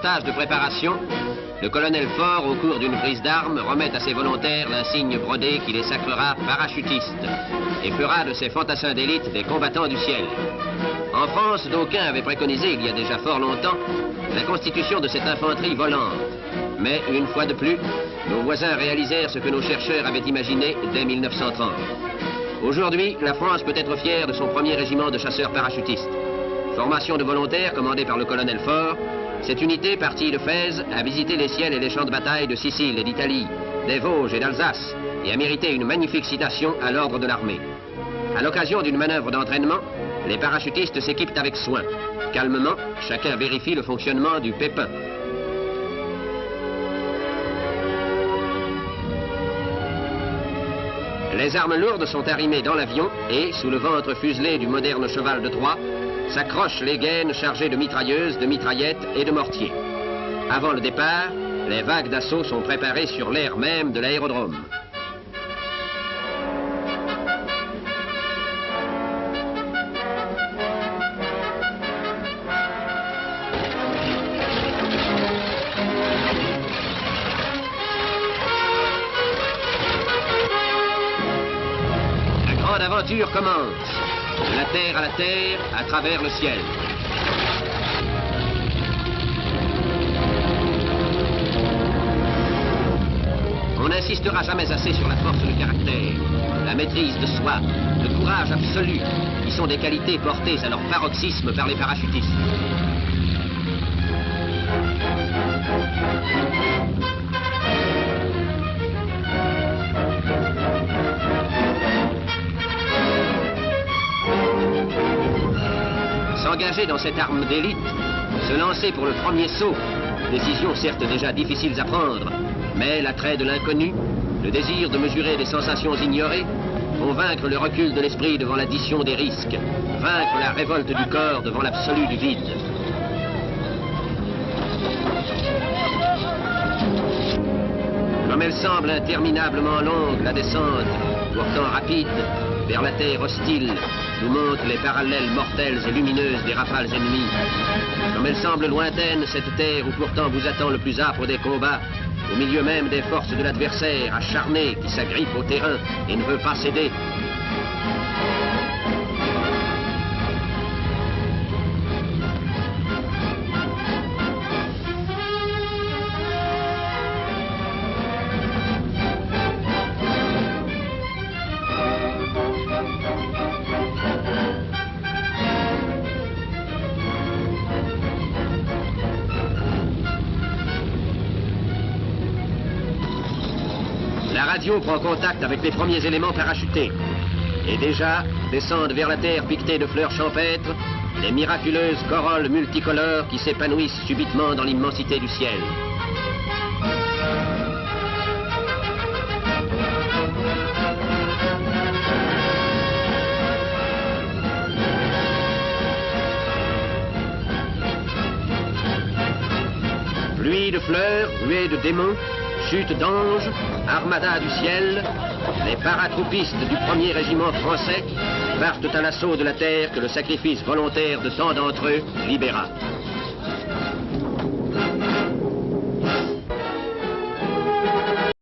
stage de préparation, le colonel Faure, au cours d'une prise d'armes, remet à ses volontaires l'insigne brodé qui les sacrera parachutistes et fera de ces fantassins d'élite des combattants du ciel. En France, d'aucuns avaient préconisé, il y a déjà fort longtemps, la constitution de cette infanterie volante. Mais, une fois de plus, nos voisins réalisèrent ce que nos chercheurs avaient imaginé dès 1930. Aujourd'hui, la France peut être fière de son premier régiment de chasseurs parachutistes. Formation de volontaires commandée par le colonel Faure, cette unité partie de Fès a visité les ciels et les champs de bataille de Sicile et d'Italie, des Vosges et d'Alsace, et a mérité une magnifique citation à l'ordre de l'armée. À l'occasion d'une manœuvre d'entraînement, les parachutistes s'équipent avec soin. Calmement, chacun vérifie le fonctionnement du pépin. Les armes lourdes sont arrimées dans l'avion et, sous le ventre fuselé du moderne cheval de Troie, s'accrochent les gaines chargées de mitrailleuses, de mitraillettes et de mortiers. Avant le départ, les vagues d'assaut sont préparées sur l'aire même de l'aérodrome. La grande aventure commence. De la terre à la terre, à travers le ciel. On n'insistera jamais assez sur la force de caractère, la maîtrise de soi, le courage absolu, qui sont des qualités portées à leur paroxysme par les parachutistes. S'engager dans cette arme d'élite, se lancer pour le premier saut, décision certes déjà difficile à prendre, mais l'attrait de l'inconnu, le désir de mesurer des sensations ignorées, vont vaincre le recul de l'esprit devant l'addition des risques, vaincre la révolte du corps devant l'absolu du vide. Comme elle semble interminablement longue, la descente, pourtant rapide, vers la terre hostile, nous montre les parallèles mortelles et lumineuses des rafales ennemies. Comme elle semble lointaine, cette terre où pourtant vous attend le plus âpre des combats, au milieu même des forces de l'adversaire, acharné, qui s'agrippe au terrain et ne veut pas céder. La radio prend contact avec les premiers éléments parachutés. Et déjà, descendent vers la terre piquetée de fleurs champêtres les miraculeuses corolles multicolores qui s'épanouissent subitement dans l'immensité du ciel. Pluie de fleurs, ruée de démons, chute d'anges, armada du ciel, les paratroopistes du premier régiment français partent à l'assaut de la terre que le sacrifice volontaire de tant d'entre eux libéra.